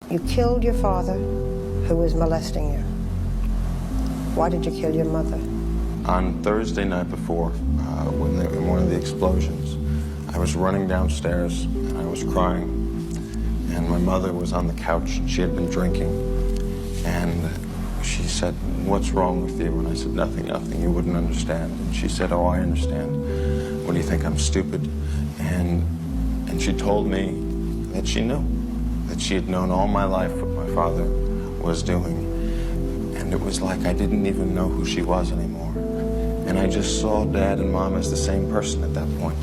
You killed your father, who was molesting you. Why did you kill your mother? On Thursday night before, in one of the explosions, I was running downstairs and I was crying. And my mother was on the couch. She had been drinking. And she said, "What's wrong with you?" And I said, "Nothing, nothing. You wouldn't understand." And she said, "Oh, I understand. What do you think, I'm stupid?" And she told me that she knew. That she had known all my life what my father was doing. And it was like I didn't even know who she was anymore. And I just saw Dad and Mom as the same person at that point.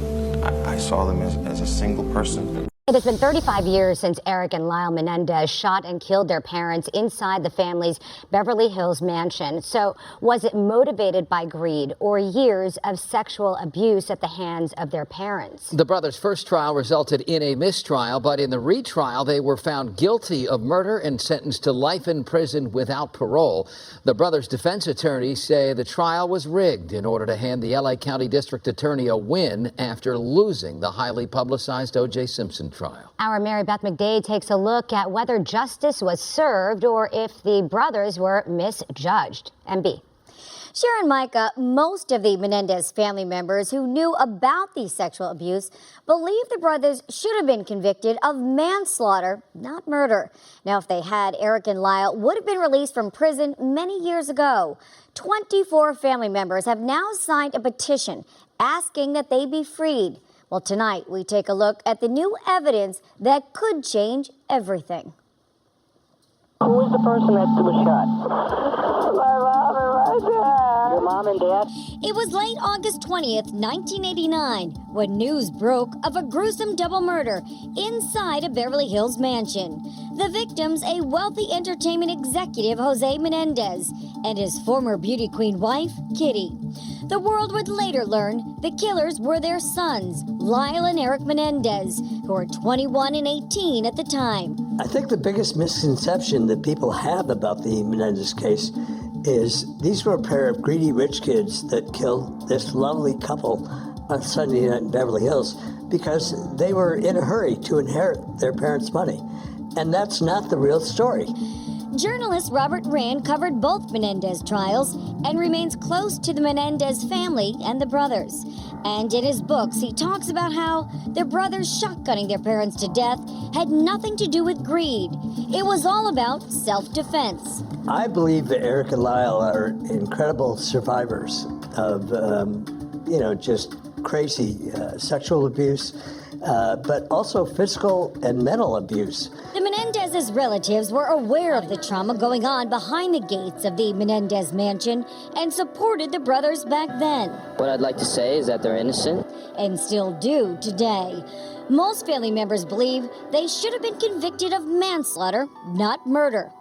I saw them as a single person. It has been 35 years since Eric and Lyle Menendez shot and killed their parents inside the family's Beverly Hills mansion. So was it motivated by greed or years of sexual abuse at the hands of their parents? The brothers' first trial resulted in a mistrial, but in the retrial, they were found guilty of murder and sentenced to life in prison without parole. The brothers' defense attorneys say the trial was rigged in order to hand the LA County District Attorney a win after losing the highly publicized O.J. Simpson trial. Our Mary Beth McDade takes a look at whether justice was served or if the brothers were misjudged. MB. Sharon, Micah, most of the Menendez family members who knew about the sexual abuse believe the brothers should have been convicted of manslaughter, not murder. Now, if they had, Eric and Lyle would have been released from prison many years ago. 24 family members have now signed a petition asking that they be freed. Well, tonight we take a look at the new evidence that could change everything. Who was the person that was shot? My mom and my dad. Your mom and dad? It was late August 20th, 1989, when news broke of a gruesome double murder inside a Beverly Hills mansion. The victims, a wealthy entertainment executive, Jose Menendez, and his former beauty queen wife, Kitty. The world would later learn the killers were their sons, Lyle and Eric Menendez, who were 21 and 18 at the time. I think the biggest misconception that people have about the Menendez case is these were a pair of greedy rich kids that killed this lovely couple on Sunday night in Beverly Hills because they were in a hurry to inherit their parents' money. And that's not the real story. Journalist Robert Rand covered both Menendez trials and remains close to the Menendez family and the brothers. And in his books, he talks about how their brothers shotgunning their parents to death had nothing to do with greed. It was all about self-defense. I believe that Eric and Lyle are incredible survivors of, just crazy sexual abuse, but also physical and mental abuse. The Menendez's relatives were aware of the trauma going on behind the gates of the Menendez mansion and supported the brothers back then. What I'd like to say is that they're innocent. And still do today. Most family members believe they should have been convicted of manslaughter, not murder.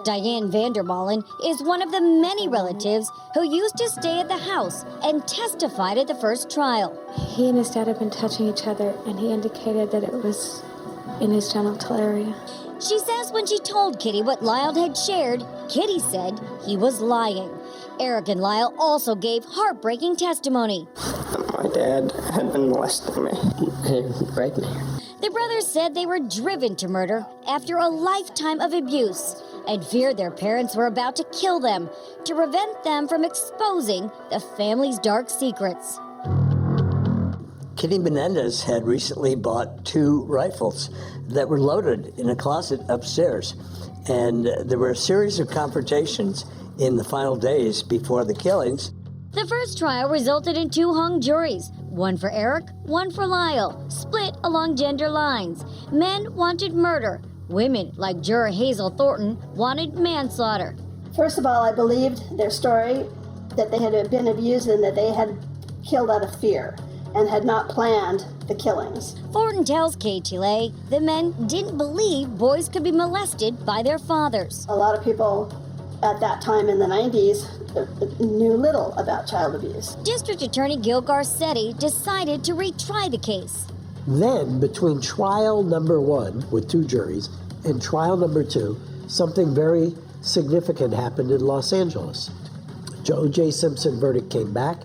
Diane Vandermalen is one of the many relatives who used to stay at the house and testified at the first trial. He and his dad had been touching each other, and he indicated that it was in his genital area. She says when she told Kitty what Lyle had shared, Kitty said he was lying. Eric and Lyle also gave heartbreaking testimony. My dad had been molesting me. He raped me. The brothers said they were driven to murder after a lifetime of abuse and feared their parents were about to kill them to prevent them from exposing the family's dark secrets. Kitty Menendez had recently bought 2 rifles that were loaded in a closet upstairs. And there were a series of confrontations in the final days before the killings. The first trial resulted in 2 hung juries, one for Eric, one for Lyle, split along gender lines. Men wanted murder. Women, like juror Hazel Thornton, wanted manslaughter. First of all, I believed their story that they had been abused and that they had killed out of fear and had not planned the killings. Thornton tells KTLA the men didn't believe boys could be molested by their fathers. A lot of people at that time in the 90s knew little about child abuse. District Attorney Gil Garcetti decided to retry the case. Then, between trial number 1 with 2 juries and trial number 2, something very significant happened in Los Angeles. O.J. Simpson verdict came back.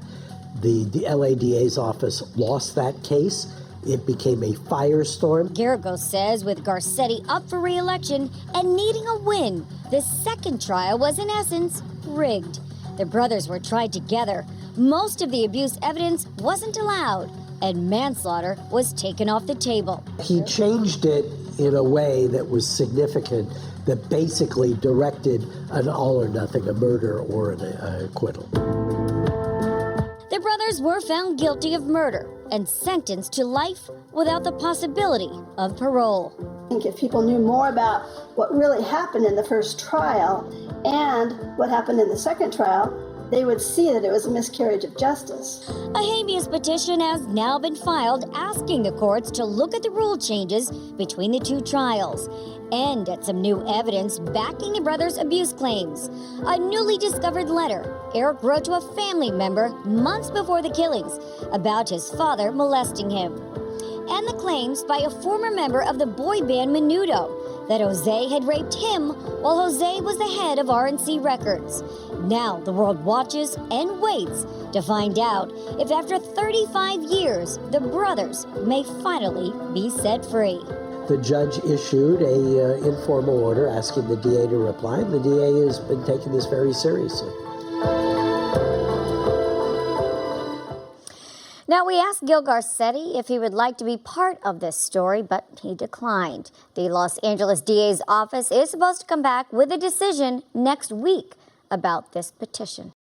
The LADA's office lost that case, It became a firestorm. Garagos says with Garcetti up for re-election and needing a win, the second trial was in essence rigged. The brothers were tried together. Most of the abuse evidence wasn't allowed, and manslaughter was taken off the table. He changed it in a way that was significant, that basically directed an all or nothing, a murder or an acquittal. The brothers were found guilty of murder and sentenced to life without the possibility of parole. I think if people knew more about what really happened in the first trial and what happened in the second trial, they would see that it was a miscarriage of justice. A habeas petition has now been filed asking the courts to look at the rule changes between the two trials and at some new evidence backing the brothers' abuse claims. A newly discovered letter Eric wrote to a family member months before the killings about his father molesting him. And the claims by a former member of the boy band Menudo that Jose had raped him while Jose was the head of RNC Records. Now the world watches and waits to find out if after 35 years, the brothers may finally be set free. The judge issued a informal order asking the DA to reply, and the DA has been taking this very seriously. Now, we asked Gil Garcetti if he would like to be part of this story, but he declined. The Los Angeles DA's office is supposed to come back with a decision next week about this petition.